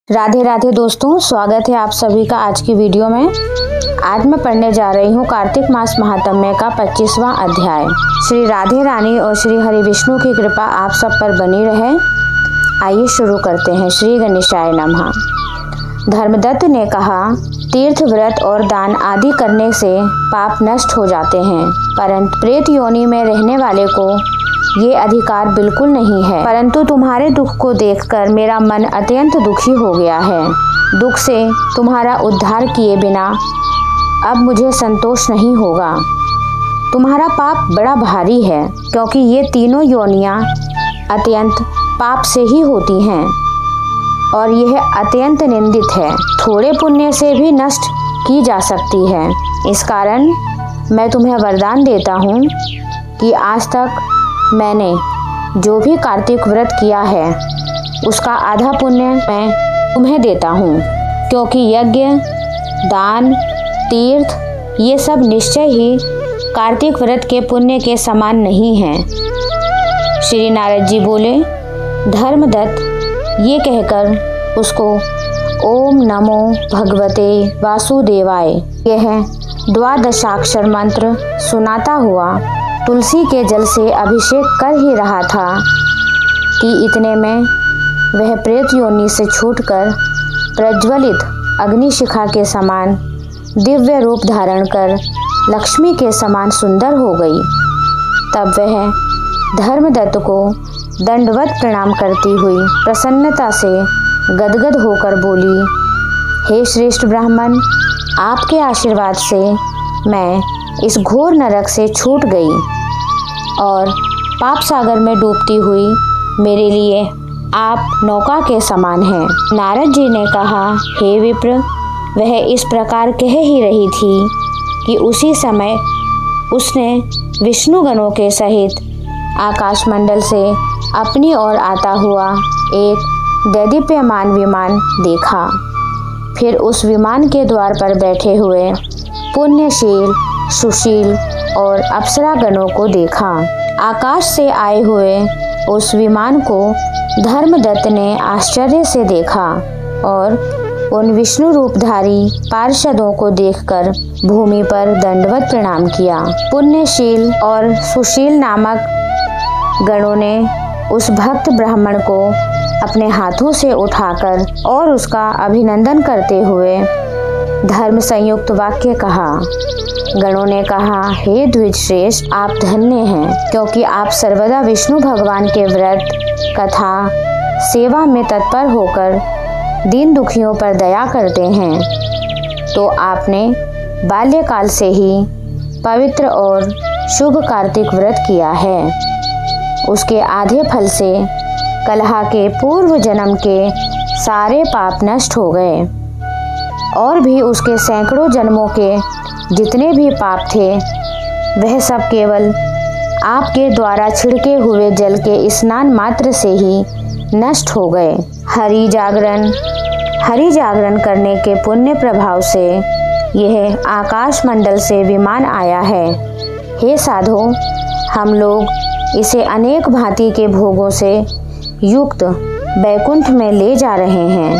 राधे राधे दोस्तों, स्वागत है आप सभी का आज की वीडियो में। आज मैं पढ़ने जा रही हूँ कार्तिक मास महात्म्य का 25वां अध्याय। श्री राधे रानी और श्री हरि विष्णु की कृपा आप सब पर बनी रहे। आइए शुरू करते हैं। श्री गणेशाय नमः। धर्मदत्त ने कहा, तीर्थ व्रत और दान आदि करने से पाप नष्ट हो जाते हैं, परंतु प्रेत योनि में रहने वाले को ये अधिकार बिल्कुल नहीं है। परंतु तुम्हारे दुख को देखकर मेरा मन अत्यंत दुखी हो गया है। दुख से तुम्हारा उद्धार किए बिना अब मुझे संतोष नहीं होगा। तुम्हारा पाप बड़ा भारी है, क्योंकि ये तीनों योनियां अत्यंत पाप से ही होती हैं और यह अत्यंत निंदित है। थोड़े पुण्य से भी नष्ट की जा सकती है। इस कारण मैं तुम्हें वरदान देता हूँ कि आज तक मैंने जो भी कार्तिक व्रत किया है उसका आधा पुण्य मैं तुम्हें देता हूँ, क्योंकि यज्ञ, दान, तीर्थ ये सब निश्चय ही कार्तिक व्रत के पुण्य के समान नहीं हैं। श्री नारद जी बोले, धर्मदत्त ये कहकर उसको ओम नमो भगवते वासुदेवाय यह 12 मंत्र सुनाता हुआ तुलसी के जल से अभिषेक कर ही रहा था कि इतने में वह प्रेत योनि से छूटकर प्रज्वलित अग्निशिखा के समान दिव्य रूप धारण कर लक्ष्मी के समान सुंदर हो गई। तब वह धर्मदत्त को दंडवत प्रणाम करती हुई प्रसन्नता से गदगद होकर बोली, हे श्रेष्ठ ब्राह्मण, आपके आशीर्वाद से मैं इस घोर नरक से छूट गई और पाप सागर में डूबती हुई मेरे लिए आप नौका के समान हैं। नारद जी ने कहा, हे विप्र, वह इस प्रकार कह ही रही थी कि उसी समय उसने विष्णु गणों के सहित आकाशमंडल से अपनी ओर आता हुआ एक दैदीप्यमान विमान देखा। फिर उस विमान के द्वार पर बैठे हुए पुण्यशील, सुशील और अप्सरा गणों को देखा। आकाश से आए हुए उस विमान को धर्मदत्त ने आश्चर्य से देखा और उन विष्णु रूपधारी पार्षदों को देखकर भूमि पर दंडवत प्रणाम किया। पुण्यशील और सुशील नामक गणों ने उस भक्त ब्राह्मण को अपने हाथों से उठाकर और उसका अभिनंदन करते हुए धर्म संयुक्त वाक्य कहा। गणों ने कहा, हे द्विज श्रेष्ठ, आप धन्य हैं, क्योंकि आप सर्वदा विष्णु भगवान के व्रत, कथा, सेवा में तत्पर होकर दीन दुखियों पर दया करते हैं। तो आपने बाल्यकाल से ही पवित्र और शुभ कार्तिक व्रत किया है। उसके आधे फल से कलहा के पूर्व जन्म के सारे पाप नष्ट हो गए और भी उसके सैकड़ों जन्मों के जितने भी पाप थे वह सब केवल आपके द्वारा छिड़के हुए जल के स्नान मात्र से ही नष्ट हो गए। हरि जागरण करने के पुण्य प्रभाव से यह आकाश मंडल से विमान आया है। हे साधो, हम लोग इसे अनेक भांति के भोगों से युक्त बैकुंठ में ले जा रहे हैं।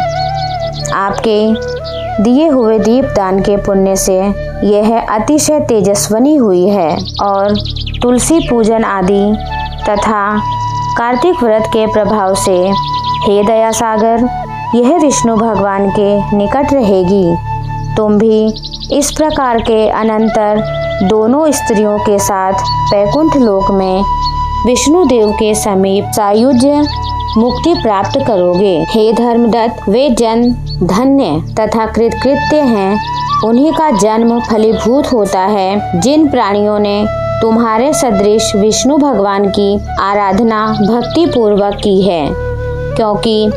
आपके दिए हुए दीपदान के पुण्य से यह अतिशय तेजस्वनी हुई है और तुलसी पूजन आदि तथा कार्तिक व्रत के प्रभाव से हे दया सागर, यह विष्णु भगवान के निकट रहेगी। तुम भी इस प्रकार के अनंतर दोनों स्त्रियों के साथ बैकुंठ लोक में विष्णु देव के समीप सायुज्य मुक्ति प्राप्त करोगे। हे धर्मदत्त, वे जन धन्य तथा कृतकृत्य हैं, उन्हीं का जन्म फलीभूत होता है जिन प्राणियों ने तुम्हारे सदृश विष्णु भगवान की आराधना भक्ति पूर्वक की है, क्योंकि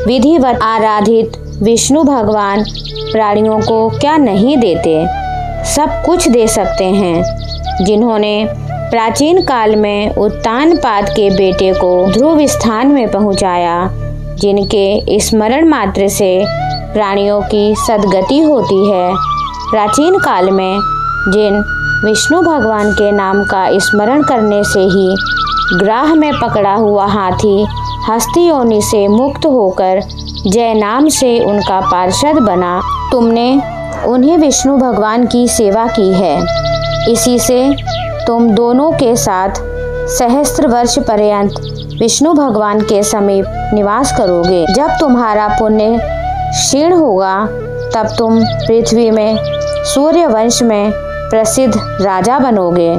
विधिवत आराधित विष्णु भगवान प्राणियों को क्या नहीं देते, सब कुछ दे सकते हैं। जिन्होंने प्राचीन काल में उत्तानपाद के बेटे को ध्रुव स्थान में पहुंचाया, जिनके स्मरण मात्र से प्राणियों की सद्गति होती है, प्राचीन काल में जिन विष्णु भगवान के नाम का स्मरण करने से ही ग्राह में पकड़ा हुआ हाथी हस्ती योनि से मुक्त होकर जय नाम से उनका पार्षद बना। तुमने उन्हीं विष्णु भगवान की सेवा की है। इसी से तुम दोनों के साथ सहस्त्र वर्ष पर्यंत विष्णु भगवान के समीप निवास करोगे। जब तुम्हारा पुण्य क्षीण होगा तब तुम पृथ्वी में सूर्य वंश में प्रसिद्ध राजा बनोगे।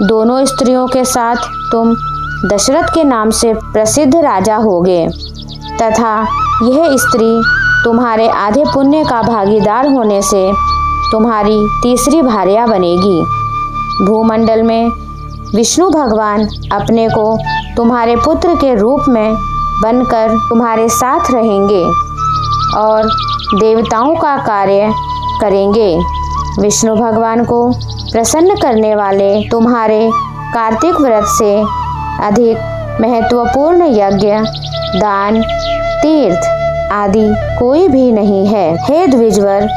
दोनों स्त्रियों के साथ तुम दशरथ के नाम से प्रसिद्ध राजा होगे तथा यह स्त्री तुम्हारे आधे पुण्य का भागीदार होने से तुम्हारी तीसरी भार्या बनेगी। भूमंडल में विष्णु भगवान अपने को तुम्हारे पुत्र के रूप में बनकर तुम्हारे साथ रहेंगे और देवताओं का कार्य करेंगे। विष्णु भगवान को प्रसन्न करने वाले तुम्हारे कार्तिक व्रत से अधिक महत्वपूर्ण यज्ञ, दान, तीर्थ आदि कोई भी नहीं है। हे द्विजवर,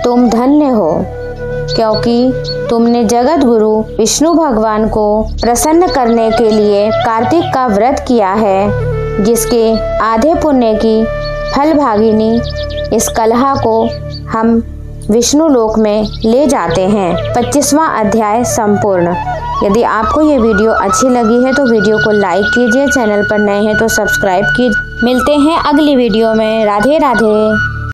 तुम धन्य हो, क्योंकि तुमने जगत गुरु विष्णु भगवान को प्रसन्न करने के लिए कार्तिक का व्रत किया है, जिसके आधे पुण्य की फल भागिनी इस कलहा को हम विष्णु लोक में ले जाते हैं। 25वां अध्याय संपूर्ण। यदि आपको ये वीडियो अच्छी लगी है तो वीडियो को लाइक कीजिए, चैनल पर नए हैं तो सब्सक्राइब कीजिए। मिलते हैं अगली वीडियो में। राधे राधे।